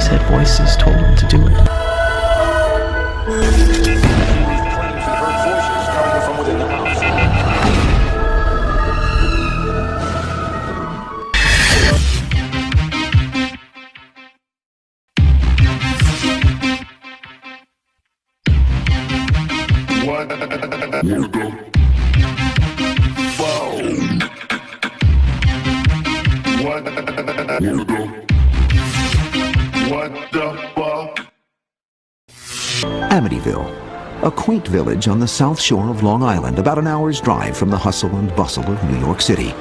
said voices told him to do it. Amityville, a quaint village on the south shore of Long Island, about an hour's drive from the hustle and bustle of New York City.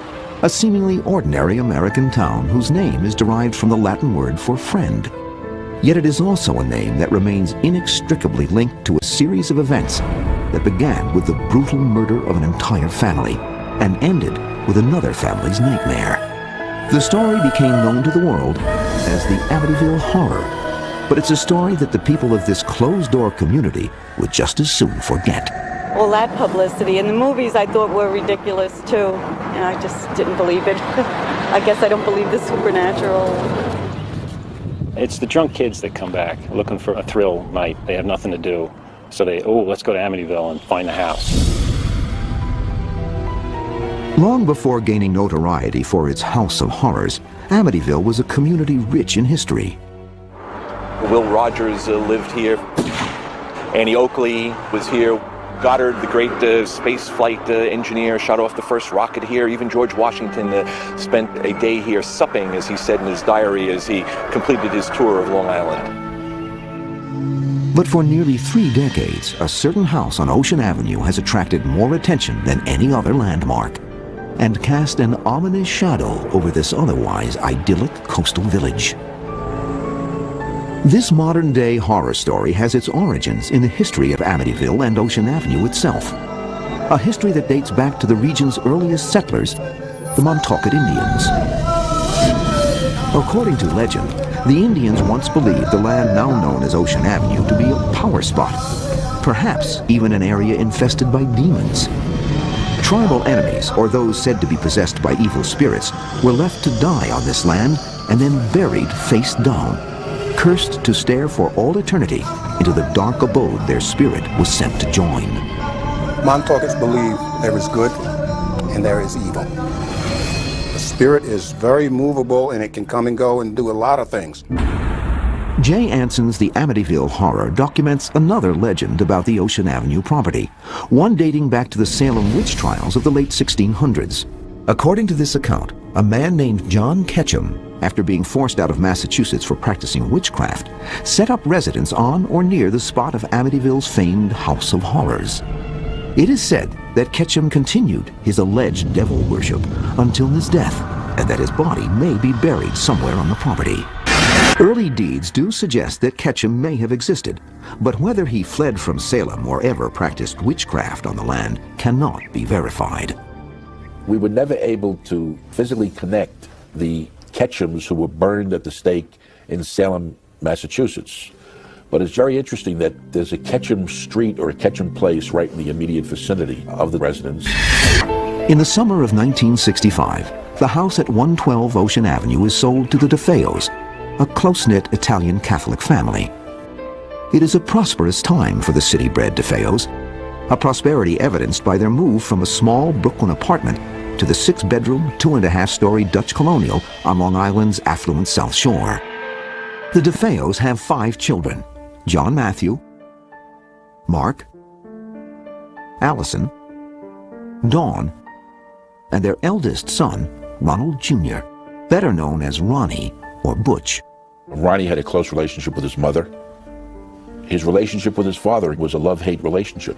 A seemingly ordinary American town whose name is derived from the Latin word for friend. Yet it is also a name that remains inextricably linked to a series of events that began with the brutal murder of an entire family and ended with another family's nightmare. The story became known to the world as the Amityville Horror, but it's a story that the people of this closed-door community would just as soon forget. Well, that publicity and the movies I thought were ridiculous too, and I just didn't believe it. I guess I don't believe the supernatural. It's the drunk kids that come back looking for a thrill night. They have nothing to do, so let's go to Amityville and find the house. Long before gaining notoriety for its House of Horrors, Amityville was a community rich in history. Will Rogers lived here. Annie Oakley was here. Goddard, the great space flight engineer, shot off the first rocket here. Even George Washington spent a day here supping, as he said in his diary, as he completed his tour of Long Island. But for nearly 3 decades, a certain house on Ocean Avenue has attracted more attention than any other landmark and cast an ominous shadow over this otherwise idyllic coastal village. This modern-day horror story has its origins in the history of Amityville and Ocean Avenue itself, a history that dates back to the region's earliest settlers, the Montaukett Indians. According to legend, the Indians once believed the land now known as Ocean Avenue to be a power spot, perhaps even an area infested by demons. Tribal enemies, or those said to be possessed by evil spirits, were left to die on this land and then buried face down, cursed to stare for all eternity into the dark abode their spirit was sent to join. Montaukets believe there is good and there is evil. The spirit is very movable and it can come and go and do a lot of things. Jay Anson's The Amityville Horror documents another legend about the Ocean Avenue property, one dating back to the Salem witch trials of the late 1600s. According to this account, a man named John Ketchum, after being forced out of Massachusetts for practicing witchcraft, set up residence on or near the spot of Amityville's famed House of Horrors. It is said that Ketchum continued his alleged devil worship until his death, and that his body may be buried somewhere on the property. Early deeds do suggest that Ketchum may have existed, but whether he fled from Salem or ever practiced witchcraft on the land cannot be verified. We were never able to physically connect the Ketchums who were burned at the stake in Salem, Massachusetts. But it's very interesting that there's a Ketchum Street or a Ketchum Place right in the immediate vicinity of the residence. In the summer of 1965, the house at 112 Ocean Avenue is sold to the DeFeos, a close-knit Italian Catholic family. It is a prosperous time for the city-bred DeFeos, a prosperity evidenced by their move from a small Brooklyn apartment to the 6-bedroom, 2.5-story Dutch colonial on Long Island's affluent South Shore. The DeFeos have 5 children: John Matthew, Mark, Allison, Dawn, and their eldest son, Ronald Jr., better known as Ronnie or Butch. Ronnie had a close relationship with his mother. His relationship with his father was a love-hate relationship.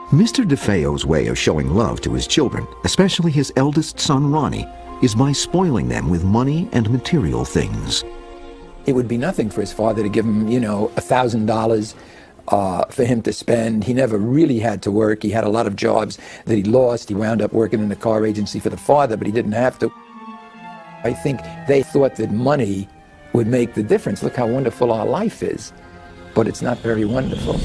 Mr. DeFeo's way of showing love to his children, especially his eldest son Ronnie, is by spoiling them with money and material things. It would be nothing for his father to give him, $1,000 for him to spend. He never really had to work. He had a lot of jobs that he lost. He wound up working in a car agency for the father, but he didn't have to. I think they thought that money would make the difference. Look how wonderful our life is. But it's not very wonderful.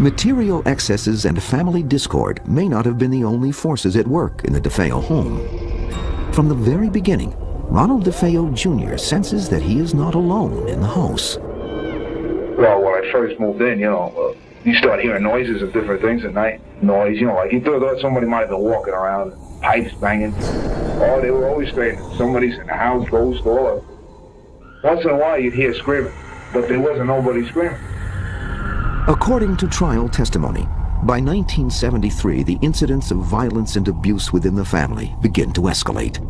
Material excesses and family discord may not have been the only forces at work in the DeFeo home. From the very beginning, Ronald DeFeo Jr. senses that he is not alone in the house. Well, when I first moved in, you start hearing noises of different things at night. Noise, like you thought somebody might have been walking around, pipes banging. Oh, they were always screaming. Somebody's in the house, ghost, all of. Once in a while you'd hear screaming, but there wasn't nobody screaming. According to trial testimony, by 1973, the incidents of violence and abuse within the family begin to escalate.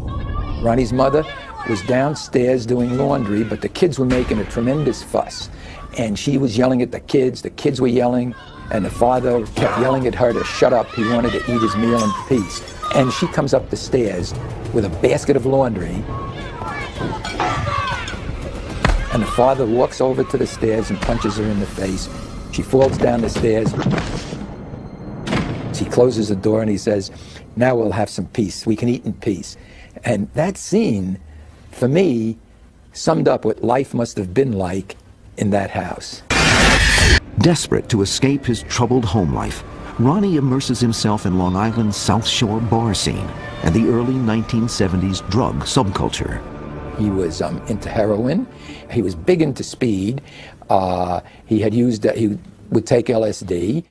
Ronnie's mother was downstairs doing laundry, but the kids were making a tremendous fuss. And she was yelling at the kids were yelling, and the father kept yelling at her to shut up. He wanted to eat his meal in peace. And she comes up the stairs with a basket of laundry, and the father walks over to the stairs and punches her in the face. She falls down the stairs. He closes the door and he says, "Now we'll have some peace. We can eat in peace." And that scene, for me, summed up what life must have been like in that house. Desperate to escape his troubled home life, Ronnie immerses himself in Long Island's South Shore bar scene and the early 1970s drug subculture. He was into heroin. He was big into speed. He would take LSD.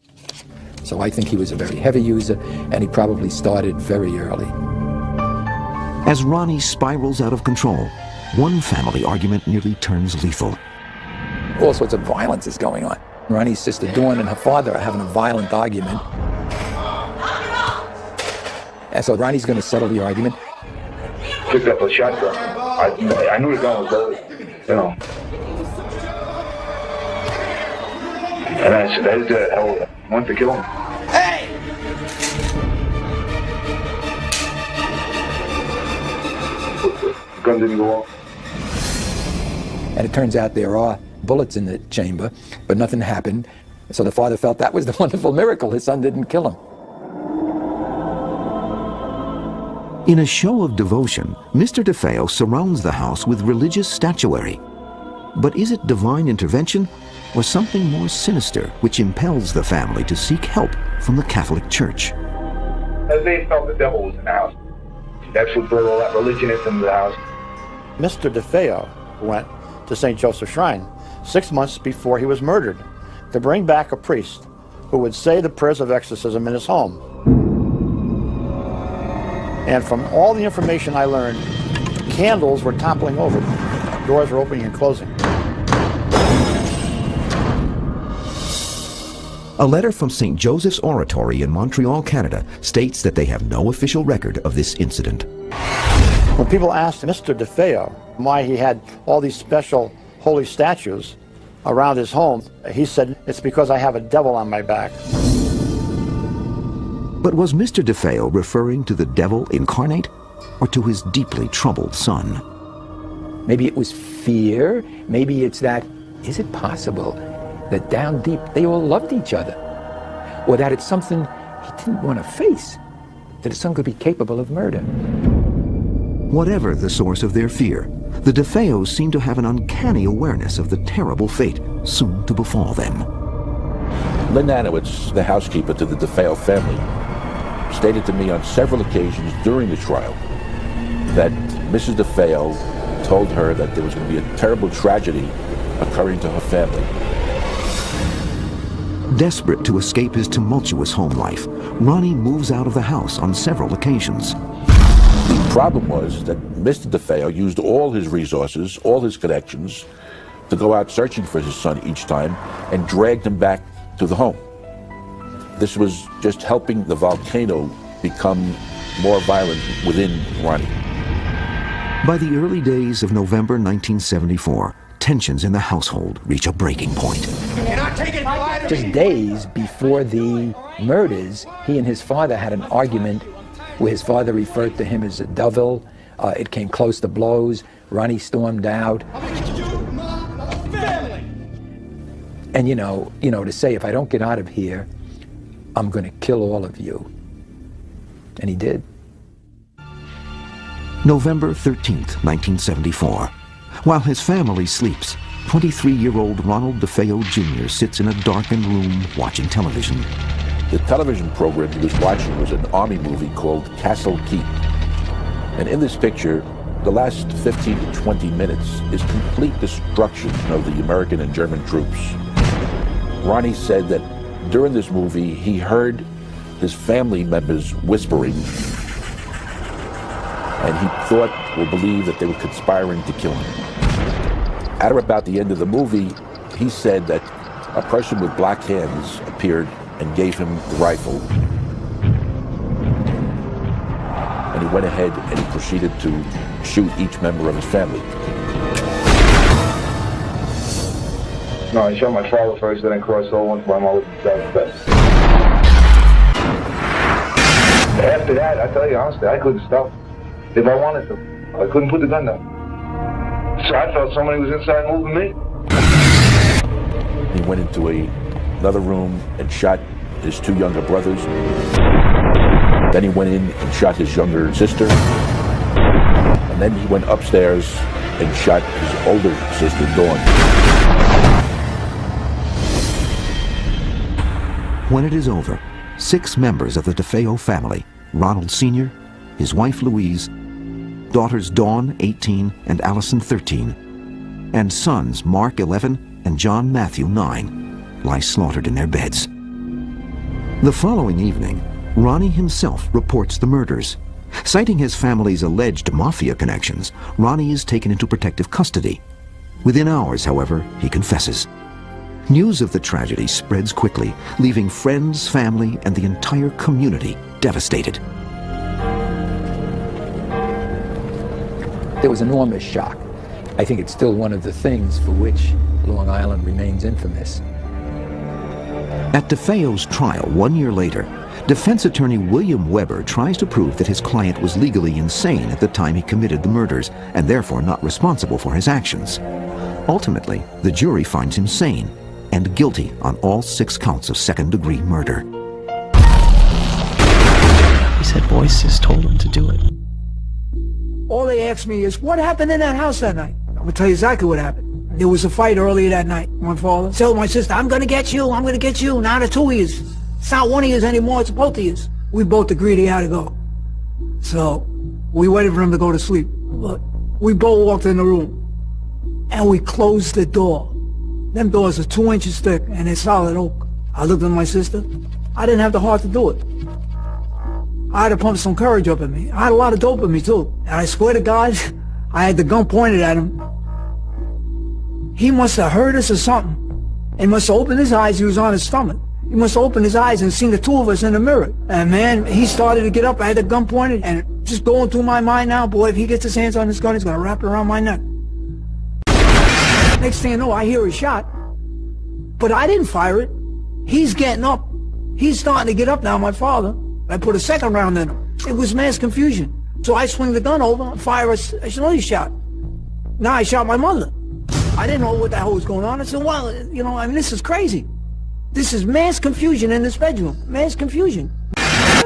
So I think he was a very heavy user, and he probably started very early. As Ronnie spirals out of control, one family argument nearly turns lethal. All sorts of violence is going on. Ronnie's sister Dawn and her father are having a violent argument. And so Ronnie's going to settle the argument. Picked up a shotgun. I knew the gun was loaded, And I said, "That's the hell, I want to kill him." Hey! The gun didn't go off. And it turns out there are bullets in the chamber, but nothing happened. So the father felt that was the wonderful miracle. His son didn't kill him. In a show of devotion, Mr. DeFeo surrounds the house with religious statuary. But is it divine intervention or something more sinister which impels the family to seek help from the Catholic Church? As they felt the devil was in the house. That's what brought all that religion into the house. Mr. DeFeo went to St. Joseph's Shrine 6 months before he was murdered to bring back a priest who would say the prayers of exorcism in his home. And from all the information I learned, candles were toppling over. Doors were opening and closing. A letter from St. Joseph's Oratory in Montreal, Canada, states that they have no official record of this incident. When people asked Mr. DeFeo why he had all these special holy statues around his home, he said, "It's because I have a devil on my back." But was Mr. DeFeo referring to the devil incarnate or to his deeply troubled son? Maybe it was fear. Maybe it's that, is it possible that down deep they all loved each other? Or that it's something he didn't want to face, that his son could be capable of murder? Whatever the source of their fear, the DeFeos seem to have an uncanny awareness of the terrible fate soon to befall them. Lynn Anowitz, the housekeeper to the DeFeo family, stated to me on several occasions during the trial that Mrs. DeFeo told her that there was going to be a terrible tragedy occurring to her family. Desperate to escape his tumultuous home life, Ronnie moves out of the house on several occasions. The problem was that Mr. DeFeo used all his resources, all his connections, to go out searching for his son each time and dragged him back to the home. This was just helping the volcano become more violent within Ronnie. By the early days of November 1974, tensions in the household reach a breaking point. Just days before the murders, he and his father had an argument where his father referred to him as a devil. It came close to blows. Ronnie stormed out. And you know, to say, if I don't get out of here, I'm going to kill all of you. And he did. November 13th, 1974. While his family sleeps, 23-year-old Ronald DeFeo Jr. sits in a darkened room watching television. The television program he was watching was an army movie called Castle Keep. And in this picture, The last 15 to 20 minutes is complete destruction of the American and German troops. Ronnie said that during this movie, he heard his family members whispering, and he thought or believed that they were conspiring to kill him. At or about the end of the movie, he said that a person with black hands appeared and gave him the rifle. And he went ahead and he proceeded to shoot each member of his family. No, he shot my father first, then crossed over once my mother was bed. After that, I tell you honestly, I couldn't stop. If I wanted to, I couldn't put the gun down. So I felt somebody was inside moving me. He went into another room and shot his two younger brothers. Then he went in and shot his younger sister. And then he went upstairs and shot his older sister, Dawn. When it is over, 6 members of the DeFeo family, Ronald Sr., his wife Louise, daughters Dawn, 18, and Allison, 13, and sons Mark, 11, and John Matthew, 9, lie slaughtered in their beds. The following evening, Ronnie himself reports the murders. Citing his family's alleged mafia connections, Ronnie is taken into protective custody. Within hours, however, he confesses. News of the tragedy spreads quickly, leaving friends, family, and the entire community devastated. There was enormous shock. I think it's still one of the things for which Long Island remains infamous. At DeFeo's trial 1 year later, defense attorney William Weber tries to prove that his client was legally insane at the time he committed the murders and therefore not responsible for his actions. Ultimately, the jury finds him sane and guilty on all 6 counts of second-degree murder. He said voices told him to do it. All they asked me is, what happened in that house that night? I'm going to tell you exactly what happened. There was a fight earlier that night. My father told my sister, I'm going to get you, I'm going to get you. Now the 2 years. It's not 1 of you anymore, it's both of you. We both agreed he had to go. So we waited for him to go to sleep. But we both walked in the room and we closed the door. Them doors are 2 inches thick and they're solid oak. I looked at my sister. I didn't have the heart to do it. I had to pump some courage up in me. I had a lot of dope in me too. And I swear to God, I had the gun pointed at him. He must have heard us or something. He must have opened his eyes. He was on his stomach. He must have opened his eyes and seen the 2 of us in the mirror. And man, he started to get up. I had the gun pointed and just going through my mind now, boy, if he gets his hands on this gun, he's going to wrap it around my neck. Next thing you know, I hear a shot. But I didn't fire it. He's getting up. He's starting to get up now, my father. I put a second round in him. It was mass confusion. So I swing the gun over and fire another shot. Now I shot my mother. I didn't know what the hell was going on. I said, well, you know, I mean, this is crazy. This is mass confusion in this bedroom. Mass confusion.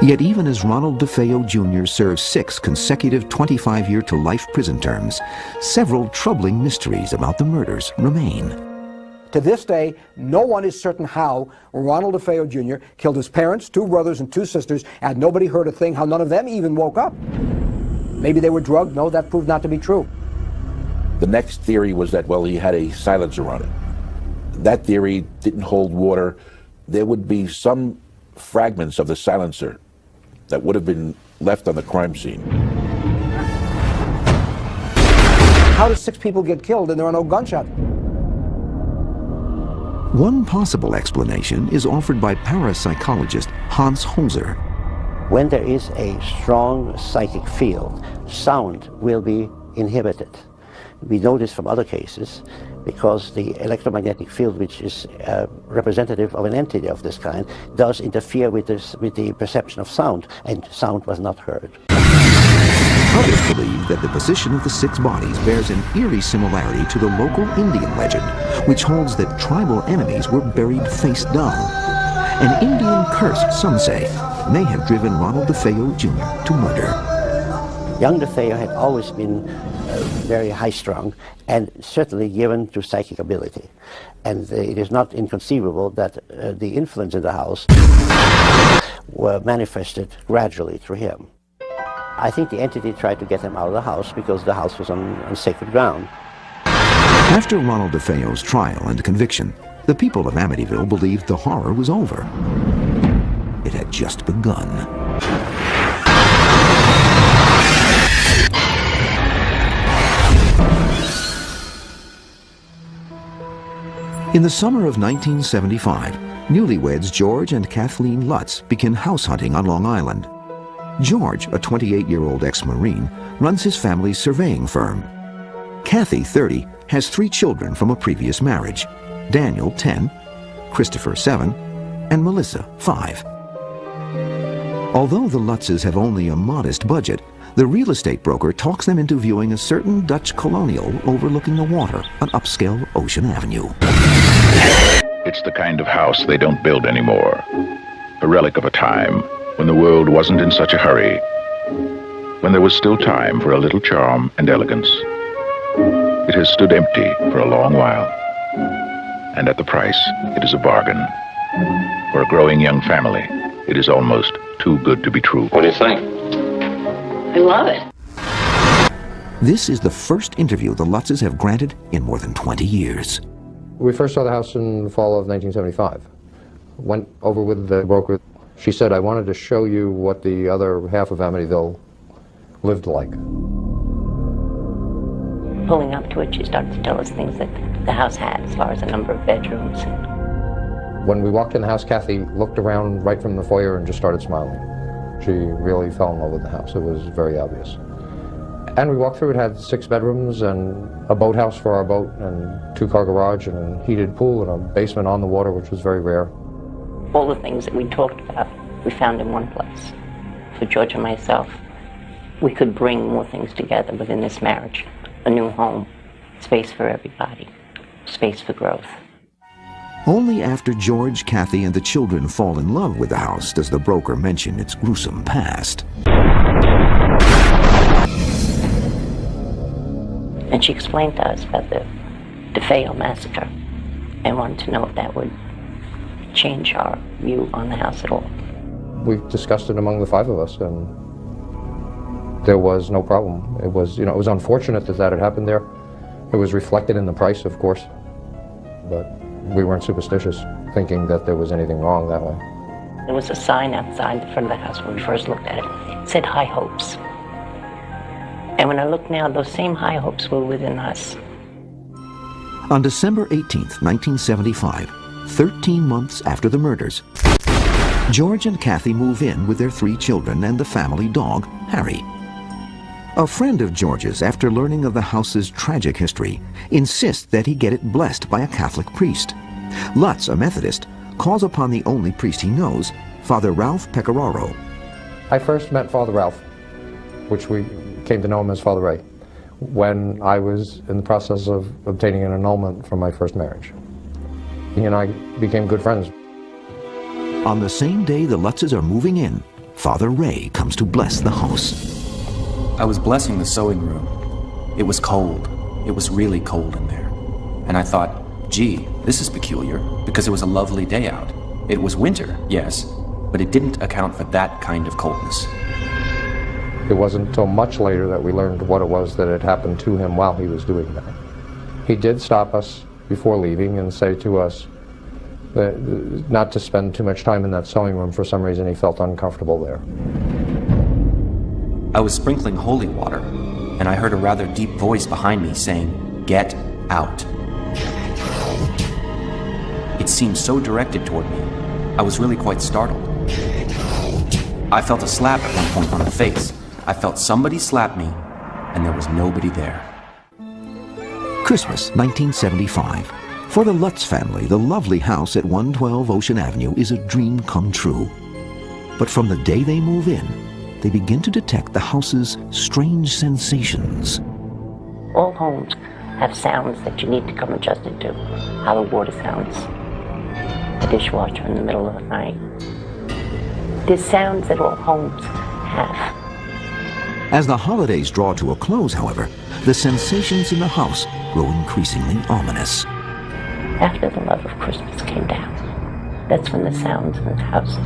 Yet even as Ronald DeFeo Jr. serves 6 consecutive 25-year-to-life prison terms, several troubling mysteries about the murders remain. To this day, no one is certain how Ronald DeFeo Jr. killed his parents, 2 brothers and 2 sisters, and nobody heard a thing, how none of them even woke up. Maybe they were drugged. No, that proved not to be true. The next theory was that, well, he had a silencer on it. That theory didn't hold water. There would be some fragments of the silencer that would have been left on the crime scene. How did 6 people get killed and there are no gunshots? One possible explanation is offered by parapsychologist Hans Holzer. When there is a strong psychic field, sound will be inhibited. We know this from other cases because the electromagnetic field, which is representative of an entity of this kind, does interfere with the perception of sound, and sound was not heard. Others believe that the position of the 6 bodies bears an eerie similarity to the local Indian legend, which holds that tribal enemies were buried face down. An Indian curse, some say, may have driven Ronald DeFeo Jr. to murder. Young DeFeo had always been very high-strung and certainly given to psychic ability. And it is not inconceivable that the influence in the house were manifested gradually through him. I think the entity tried to get him out of the house because the house was on sacred ground. After Ronald DeFeo's trial and conviction, the people of Amityville believed the horror was over. It had just begun. In the summer of 1975, newlyweds George and Kathleen Lutz begin house hunting on Long Island. George, a 28-year-old ex-Marine, runs his family's surveying firm. Kathy, 30, has 3 children from a previous marriage: Daniel, 10, Christopher, 7, and Melissa, 5. Although the Lutzes have only a modest budget, the real estate broker talks them into viewing a certain Dutch colonial overlooking the water on upscale Ocean Avenue. It's the kind of house they don't build anymore. A relic of a time when the world wasn't in such a hurry, when there was still time for a little charm and elegance. It has stood empty for a long while, and at the price, it is a bargain. For a growing young family, it is almost too good to be true. What do you think? I love it. This is the first interview the Lutzes have granted in more than 20 years. We first saw the house in the fall of 1975. Went over with the broker. She said, I wanted to show you what the other half of Amityville lived like. Pulling up to it, she started to tell us things that the house had as far as the number of bedrooms. When we walked in the house, Kathy looked around right from the foyer and just started smiling. She really fell in love with the house. It was very obvious. And we walked through. It had 6 bedrooms and a boathouse for our boat and 2-car garage and a heated pool and a basement on the water, which was very rare. All the things that we talked about, we found in one place. For George and myself, we could bring more things together within this marriage. A new home, space for everybody, space for growth. Only after George, Kathy, and the children fall in love with the house does the broker mention its gruesome past. And she explained to us about the DeFeo massacre and wanted to know if that would change our view on the house at all. We discussed it among the 5 of us, and there was no problem. It was, it was unfortunate that that had happened there. It was reflected in the price, of course, but we weren't superstitious, thinking that there was anything wrong that way. There was a sign outside the front of the house when we first looked at it. It said High Hopes. And when I look now, those same high hopes were within us. On December 18th, 1975, 13 months after the murders, George and Kathy move in with their 3 children and the family dog, Harry. A friend of George's, after learning of the house's tragic history, insists that he get it blessed by a Catholic priest. Lutz, a Methodist, calls upon the only priest he knows, Father Ralph Pecoraro. I first met Father Ralph, which we came to know him as Father Ray, when I was in the process of obtaining an annulment from my first marriage. He and I became good friends. On the same day the Lutzes are moving in, Father Ray comes to bless the house. I was blessing the sewing room. It was cold. It was really cold in there. And I thought, gee, this is peculiar, because it was a lovely day out. It was winter, yes, but it didn't account for that kind of coldness. It wasn't until much later that we learned what it was that had happened to him while he was doing that. He did stop us before leaving and say to us that not to spend too much time in that sewing room. For some reason he felt uncomfortable there. I was sprinkling holy water, and I heard a rather deep voice behind me saying, "Get out." It seemed so directed toward me, I was really quite startled. I felt a slap at one point on the face. I felt somebody slap me, and there was nobody there. Christmas, 1975. For the Lutz family, the lovely house at 112 Ocean Avenue is a dream come true. But from the day they move in, they begin to detect the house's strange sensations. All homes have sounds that you need to come adjusted to. How the water sounds, the dishwasher in the middle of the night. There's sounds that all homes have. As the holidays draw to a close, however, the sensations in the house grow increasingly ominous. After the love of Christmas came down, that's when the sounds in the house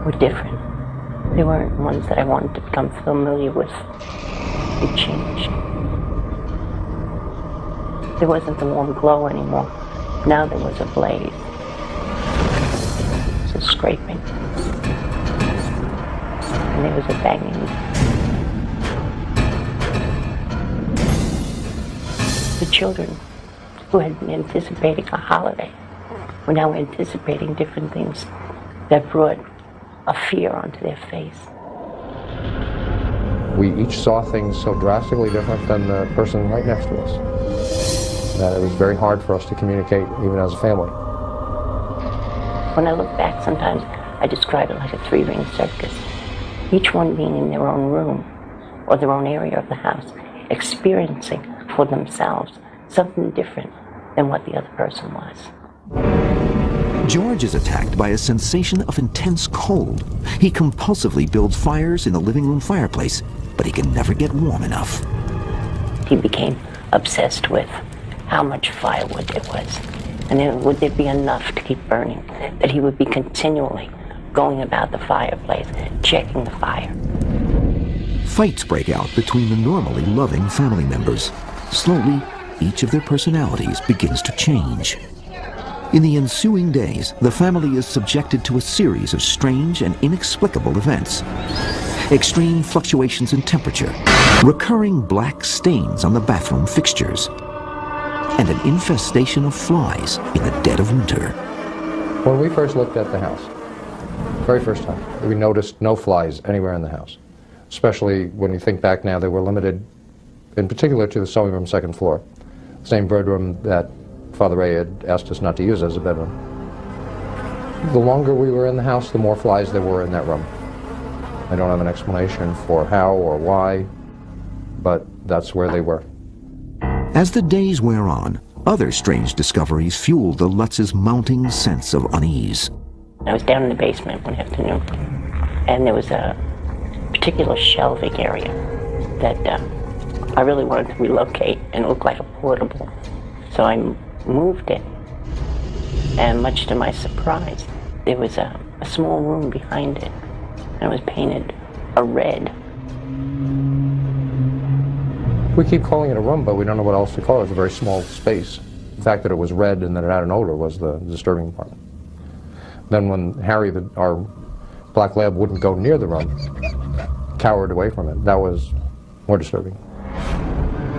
were different. They weren't ones that I wanted to become familiar with. They changed. There wasn't the warm glow anymore. Now there was a blaze. Some scraping. And there was a banging. The children who had been anticipating a holiday were now anticipating different things that brought a fear onto their face. We each saw things so drastically different than the person right next to us that it was very hard for us to communicate, even as a family. When I look back, sometimes I describe it like a three-ring circus, each one being in their own room or their own area of the house, experiencing for themselves something different than what the other person was. George is attacked by a sensation of intense cold. He compulsively builds fires in the living room fireplace, but he can never get warm enough. He became obsessed with how much firewood there was, and then would there be enough to keep burning, that he would be continually going about the fireplace, checking the fire. Fights break out between the normally loving family members. Slowly, each of their personalities begins to change. In the ensuing days, the family is subjected to a series of strange and inexplicable events. Extreme fluctuations in temperature, recurring black stains on the bathroom fixtures, and an infestation of flies in the dead of winter. When we first looked at the house, very first time, we noticed no flies anywhere in the house. Especially when you think back now, they were limited, in particular, to the sewing room second floor. Same bedroom that Father Ray had asked us not to use as a bedroom. The longer we were in the house, the more flies there were in that room. I don't have an explanation for how or why, but that's where they were. As the days wear on, other strange discoveries fuel the Lutz's mounting sense of unease. I was down in the basement one afternoon, and there was a particular shelving area that I really wanted to relocate, and it looked like a portable. So I moved it, and much to my surprise, there was a small room behind it, and it was painted a red. We keep calling it a room, but we don't know what else to call it. It's a very small space. The fact that it was red and that it had an odor was the disturbing part. Then when Harry, our black lab, wouldn't go near the room, cowered away from it, that was more disturbing.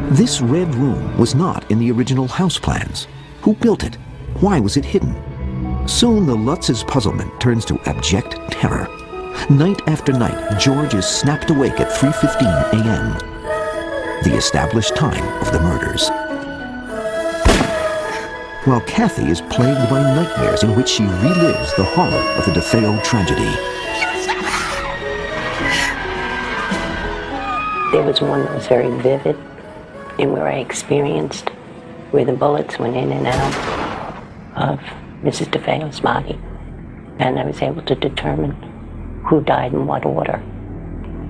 This red room was not in the original house plans. Who built it? Why was it hidden? Soon the Lutz's puzzlement turns to abject terror. Night after night, George is snapped awake at 3:15 a.m., the established time of the murders. While Kathy is plagued by nightmares in which she relives the horror of the DeFeo tragedy. There was one that was very vivid, and where I experienced where the bullets went in and out of Mrs. DeFeo's body. And I was able to determine who died in what order.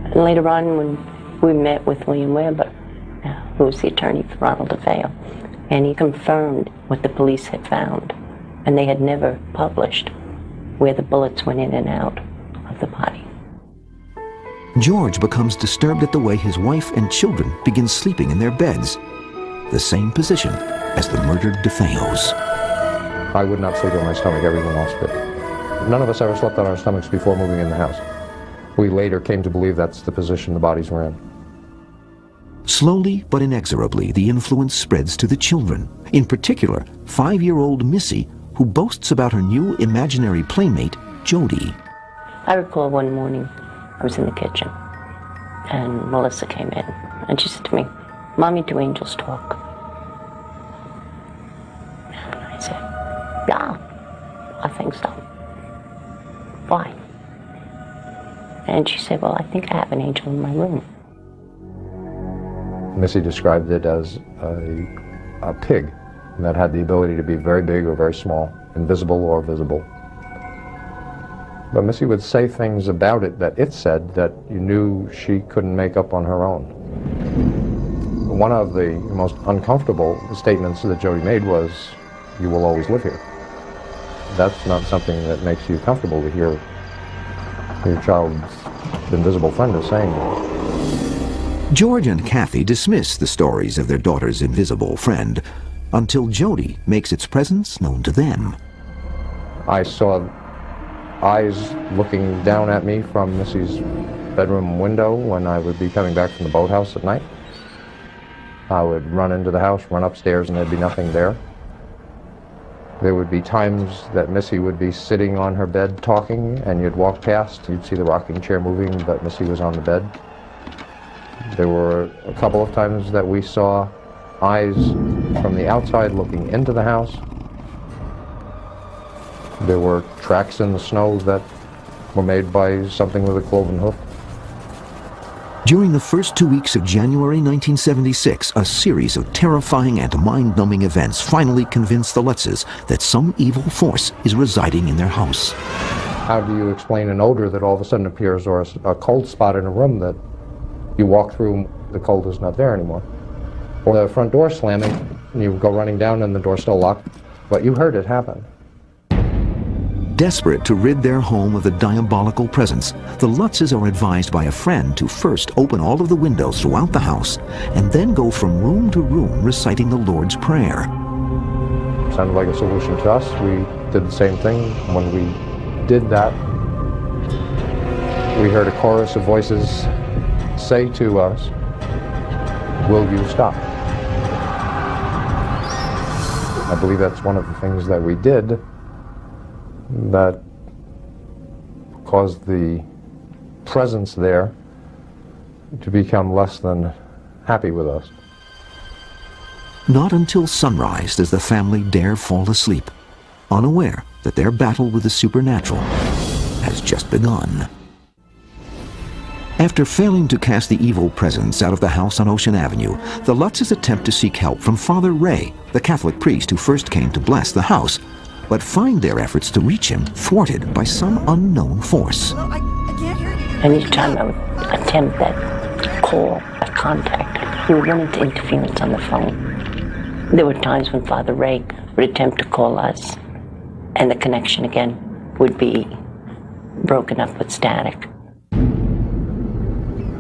And later on, when we met with William Weber, who was the attorney for Ronald DeFeo, and he confirmed what the police had found, and they had never published where the bullets went in and out of the body. George becomes disturbed at the way his wife and children begin sleeping in their beds, the same position as the murdered DeFeos. I would not sleep on my stomach, everyone else did. None of us ever slept on our stomachs before moving in the house. We later came to believe that's the position the bodies were in. Slowly but inexorably, the influence spreads to the children, in particular, 5-year-old Missy, who boasts about her new imaginary playmate, Jody. I recall one morning I was in the kitchen, and Melissa came in, and she said to me, "Mommy, do angels talk?" And I said, "Yeah, I think so. Why?" And she said, "Well, I think I have an angel in my room." Missy described it as a pig that had the ability to be very big or very small, invisible or visible. But Missy would say things about it that it said that you knew she couldn't make up on her own. One of the most uncomfortable statements that Jody made was, "You will always live here." That's not something that makes you comfortable to hear your child The invisible friend is saying that. George and Kathy dismiss the stories of their daughter's invisible friend until Jody makes its presence known to them. I saw eyes looking down at me from Missy's bedroom window when I would be coming back from the boathouse at night. I would run into the house, run upstairs, and there'd be nothing there. There would be times that Missy would be sitting on her bed talking, and you'd walk past, you'd see the rocking chair moving, but Missy was on the bed. There were a couple of times that we saw eyes from the outside looking into the house. There were tracks in the snow that were made by something with a cloven hoof. During the first 2 weeks of January 1976, a series of terrifying and mind-numbing events finally convinced the Lutzes that some evil force is residing in their house. How do you explain an odor that all of a sudden appears, or a cold spot in a room that you walk through, the cold is not there anymore? Or the front door slamming, and you go running down and the door's still locked, but you heard it happen. Desperate to rid their home of the diabolical presence, the Lutzes are advised by a friend to first open all of the windows throughout the house and then go from room to room reciting the Lord's Prayer. Sounded like a solution to us. We did the same thing. When we did that, we heard a chorus of voices say to us, "Will you stop?" I believe that's one of the things that we did that caused the presence there to become less than happy with us. Not until sunrise does the family dare fall asleep, unaware that their battle with the supernatural has just begun. After failing to cast the evil presence out of the house on Ocean Avenue, the Lutzes attempt to seek help from Father Ray, the Catholic priest who first came to bless the house, but find their efforts to reach him thwarted by some unknown force. And each time I would attempt that call, that contact, he would run into interference on the phone. There were times when Father Ray would attempt to call us, and the connection again would be broken up with static.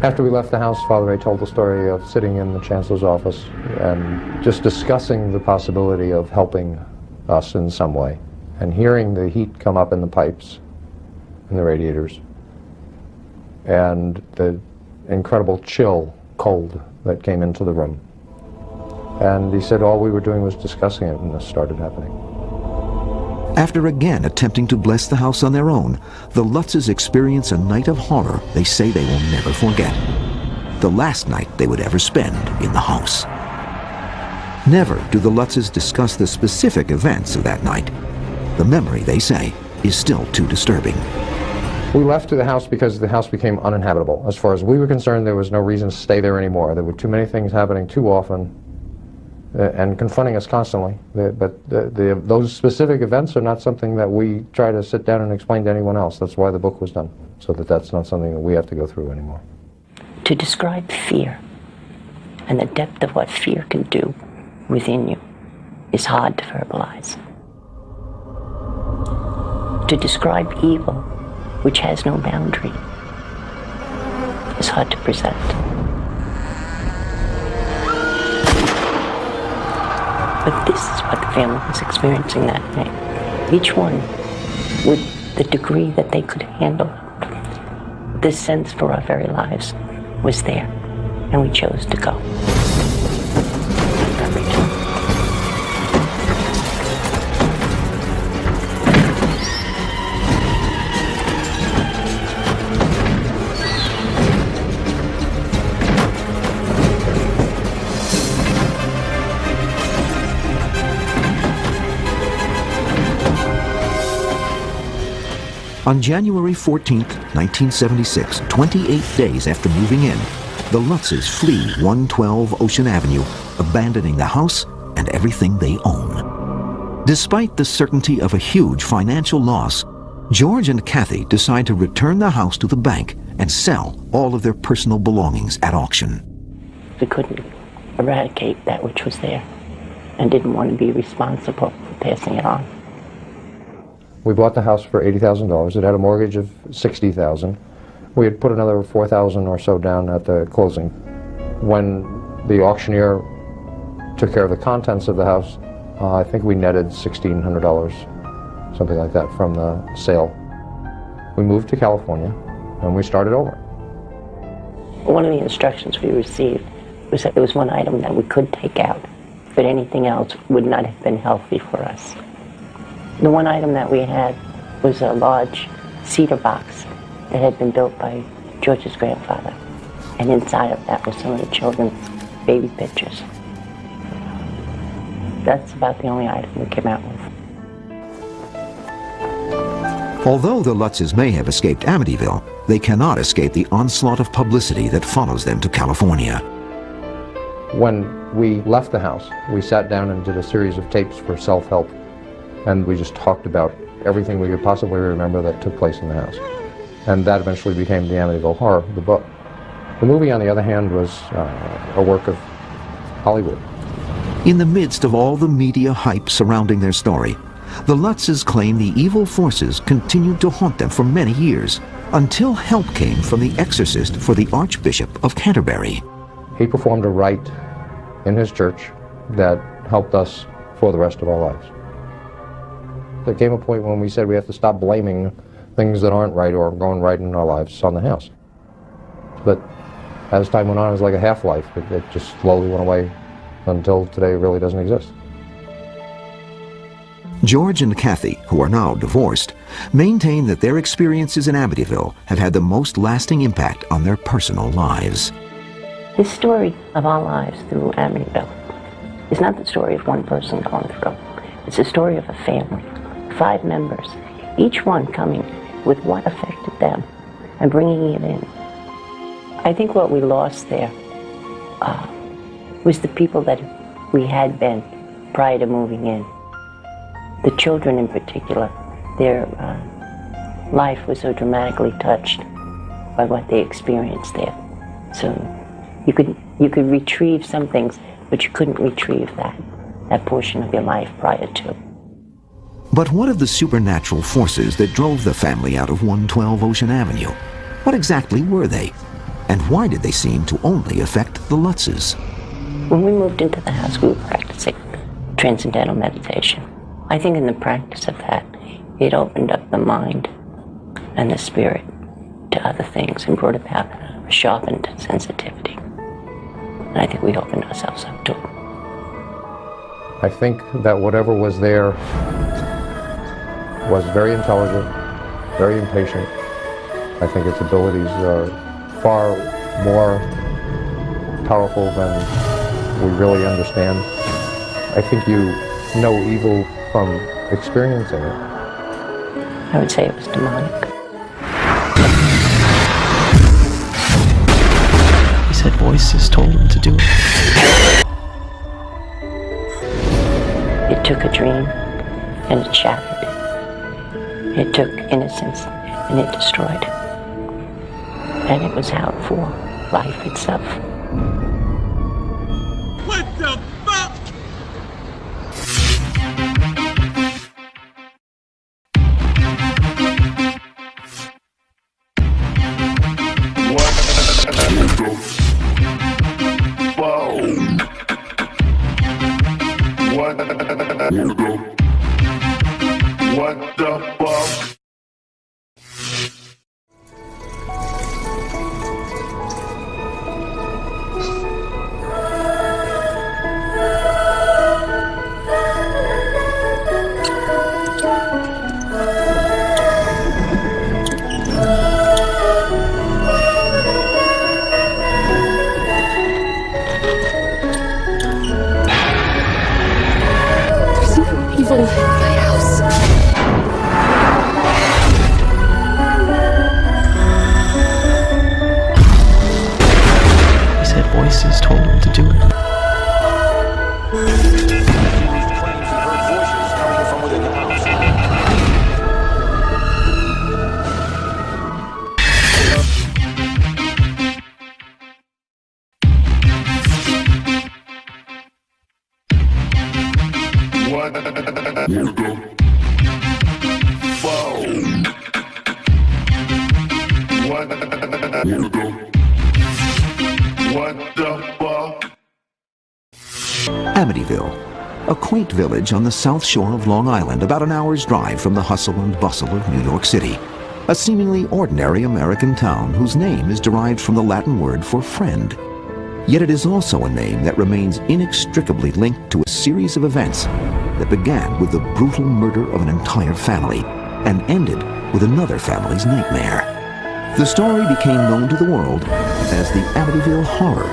After we left the house, Father Ray told the story of sitting in the Chancellor's office and just discussing the possibility of helping us in some way, and hearing the heat come up in the pipes and the radiators, and the incredible chill, cold that came into the room. And he said all we were doing was discussing it when this started happening. After again attempting to bless the house on their own, the Lutzes experience a night of horror they say they will never forget. The last night they would ever spend in the house. Never do the Lutzes discuss the specific events of that night. The memory, they say, is still too disturbing. We left the house because the house became uninhabitable. As far as we were concerned, there was no reason to stay there anymore. There were too many things happening too often and confronting us constantly. Those specific events are not something that we try to sit down and explain to anyone else. That's why the book was done, so that that's not something that we have to go through anymore. To describe fear and the depth of what fear can do within you is hard to verbalize. To describe evil, which has no boundary, is hard to present. But this is what the family was experiencing that night. Each one, with the degree that they could handle, this sense for our very lives was there, and we chose to go. On January 14th, 1976, 28 days after moving in, the Lutzes flee 112 Ocean Avenue, abandoning the house and everything they own. Despite the certainty of a huge financial loss, George and Kathy decide to return the house to the bank and sell all of their personal belongings at auction. We couldn't eradicate that which was there and didn't want to be responsible for passing it on. We bought the house for $80,000. It had a mortgage of $60,000. We had put another 4,000 or so down at the closing. When the auctioneer took care of the contents of the house, I think we netted $1,600, something like that, from the sale. We moved to California and we started over. One of the instructions we received was that there was one item that we could take out, but anything else would not have been healthy for us. The one item that we had was a large cedar box that had been built by George's grandfather, and inside of that were some of the children's baby pictures. That's about the only item we came out with. Although the Lutzes may have escaped Amityville, they cannot escape the onslaught of publicity that follows them to California. When we left the house, we sat down and did a series of tapes for self-help, and we just talked about everything we could possibly remember that took place in the house. And that eventually became the Amityville Horror, the book. The movie, on the other hand, was a work of Hollywood. In the midst of all the media hype surrounding their story, the Lutzes claim the evil forces continued to haunt them for many years, until help came from the exorcist for the Archbishop of Canterbury. He performed a rite in his church that helped us for the rest of our lives. There came a point when we said we have to stop blaming things that aren't right or going right in our lives on the house. But as time went on, it was like a half-life. It just slowly went away until today it really doesn't exist. George and Kathy, who are now divorced, maintain that their experiences in Amityville have had the most lasting impact on their personal lives. This story of our lives through Amityville is not the story of one person going through. It's the story of a family, 5 members, each one coming with what affected them and bringing it in. I think what we lost there was the people that we had been prior to moving in. The children in particular, their life was so dramatically touched by what they experienced there. So you could retrieve some things, but you couldn't retrieve that portion of your life prior to. But what of the supernatural forces that drove the family out of 112 Ocean Avenue? What exactly were they? And why did they seem to only affect the Lutzes? When we moved into the house, we were practicing transcendental meditation. I think in the practice of that, it opened up the mind and the spirit to other things and brought about a sharpened sensitivity. And I think we opened ourselves up to it. I think that whatever was there was very intelligent, very impatient. I think its abilities are far more powerful than we really understand. I think you know evil from experiencing it. I would say it was demonic. He said voices told him to do it. It took a dream and it shattered. It took innocence and it destroyed. And it was out for life itself. What the fuck? What the fuck? Evil in my house. He said voices told him to do it. What the fuck? Amityville, a quaint village on the south shore of Long Island, about an hour's drive from the hustle and bustle of New York City. A seemingly ordinary American town whose name is derived from the Latin word for friend. Yet it is also a name that remains inextricably linked to a series of events that began with the brutal murder of an entire family and ended with another family's nightmare. The story became known to the world as the Amityville Horror,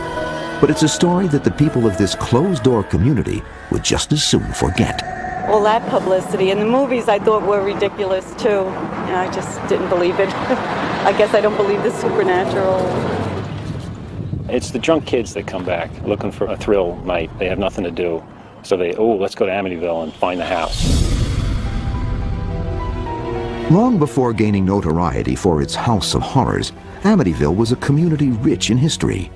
but it's a story that the people of this closed-door community would just as soon forget. All that publicity and the movies I thought were ridiculous too. And I just didn't believe it. I guess I don't believe the supernatural. It's the drunk kids that come back looking for a thrill night. They have nothing to do. So let's go to Amityville and find the house. Long before gaining notoriety for its house of horrors, Amityville was a community rich in history.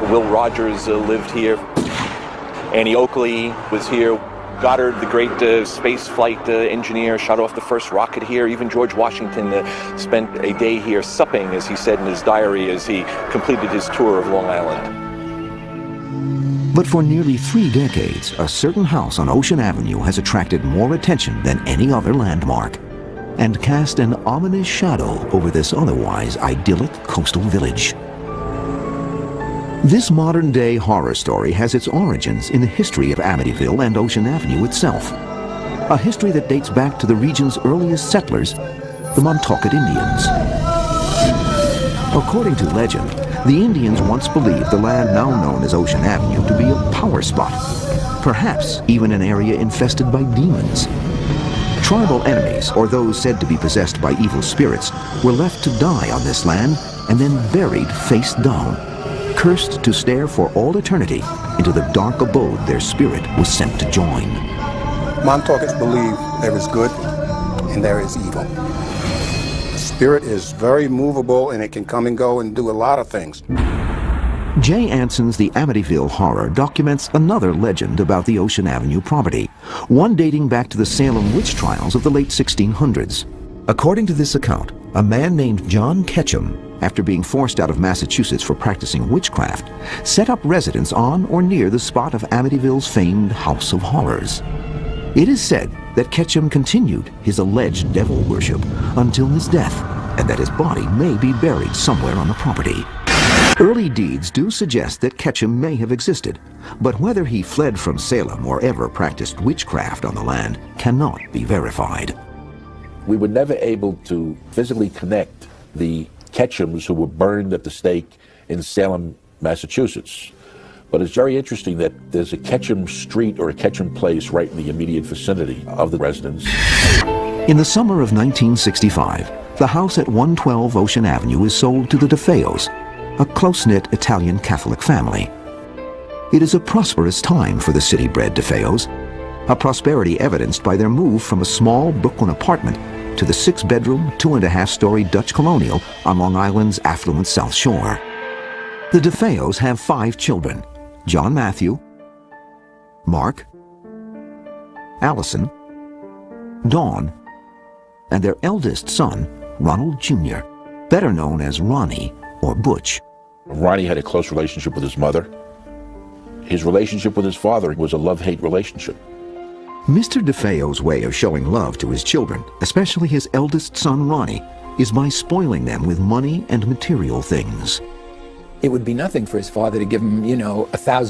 Will Rogers lived here. Annie Oakley was here. Goddard, the great space flight engineer, shot off the first rocket here. Even George Washington spent a day here supping, as he said in his diary, as he completed his tour of Long Island. But for nearly 3 decades, a certain house on Ocean Avenue has attracted more attention than any other landmark and cast an ominous shadow over this otherwise idyllic coastal village. This modern-day horror story has its origins in the history of Amityville and Ocean Avenue itself, a history that dates back to the region's earliest settlers, the Montaukett Indians. According to legend, the Indians once believed the land now known as Ocean Avenue to be a power spot, perhaps even an area infested by demons. Tribal enemies, or those said to be possessed by evil spirits, were left to die on this land and then buried face down, cursed to stare for all eternity into the dark abode their spirit was sent to join. Montaukets believe there is good and there is evil. The spirit is very movable and it can come and go and do a lot of things. Jay Anson's The Amityville Horror documents another legend about the Ocean Avenue property, one dating back to the Salem witch trials of the late 1600s. According to this account, a man named John Ketchum, after being forced out of Massachusetts for practicing witchcraft, set up residence on or near the spot of Amityville's famed House of Horrors. It is said that Ketchum continued his alleged devil worship until his death, and that his body may be buried somewhere on the property. Early deeds do suggest that Ketchum may have existed, but whether he fled from Salem or ever practiced witchcraft on the land cannot be verified. We were never able to physically connect the Ketchums who were burned at the stake in Salem, Massachusetts. But it's very interesting that there's a Ketchum Street or a Ketchum Place right in the immediate vicinity of the residence. In the summer of 1965, the house at 112 Ocean Avenue is sold to the DeFeos, a close-knit Italian Catholic family. It is a prosperous time for the city-bred DeFeos, a prosperity evidenced by their move from a small Brooklyn apartment to the 6-bedroom, 2.5-story Dutch colonial on Long Island's affluent South Shore. The DeFeos have 5 children: John Matthew, Mark, Allison, Dawn, and their eldest son, Ronald Jr., better known as Ronnie or Butch. Ronnie had a close relationship with his mother. His relationship with his father was a love-hate relationship. Mr. DeFeo's way of showing love to his children, especially his eldest son Ronnie, is by spoiling them with money and material things. It would be nothing for his father to give him, $1,000